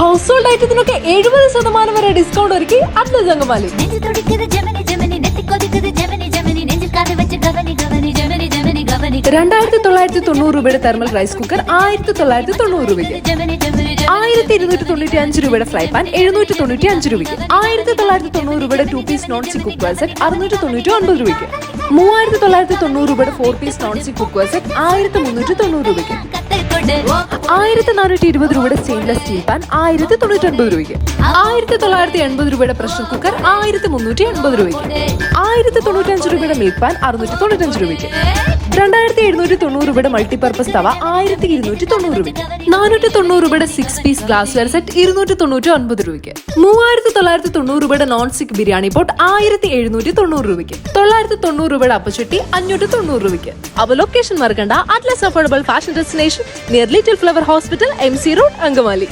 House hold ഐറ്റത്തിനൊക്കെ 70% വരെ discount ഒരുക്കി Atlas Angamaly. 2990 രൂപയുടെ തെർമൽ റൈസ് കുക്കർ 1990 രൂപയ്ക്ക്. 1295 രൂപയുടെ ഫ്രൈ പാൻ 795 രൂപയ്ക്ക്. 1990 രൂപയുടെ 2 piece non stick cooker set 699 രൂപയ്ക്ക്. 3990 രൂപയുടെ 4 piece non stick cooker set 1390 രൂപയ്ക്ക്. 1420 രൂപയുടെ സ്റ്റെയിൻലെസ് സ്റ്റീൽ പാൻ 1099 രൂപയ്ക്ക്. 1980 രൂപയുടെ പ്രഷർ കുക്കർ 1380 രൂപയ്ക്ക്. 1095 രൂപയുടെ മിൽക്ക് പാൻ 695 രൂപയ്ക്ക്. 2790 രൂപയുടെ മൾട്ടിപർപ്പസ് തവ 1290 രൂപയ്ക്ക്. 490 രൂപയുടെ 6 പീസ് ഗ്ലാസ് വെയർ സെറ്റ് 299 രൂപയ്ക്ക്. 3990 രൂപയുടെ നോൺ സ്റ്റിക് ബിരിയാണി പോട്ട് 1790 രൂപയ്ക്ക്. 990 രൂപയുടെ അപ്പച്ചട്ടി 590 രൂപയ്ക്ക്. അപ്പോൾ ലൊക്കേഷൻ മറക്കണ്ട, Atlas affordable fashion destination near little flower hospital, MC road, Angamaly.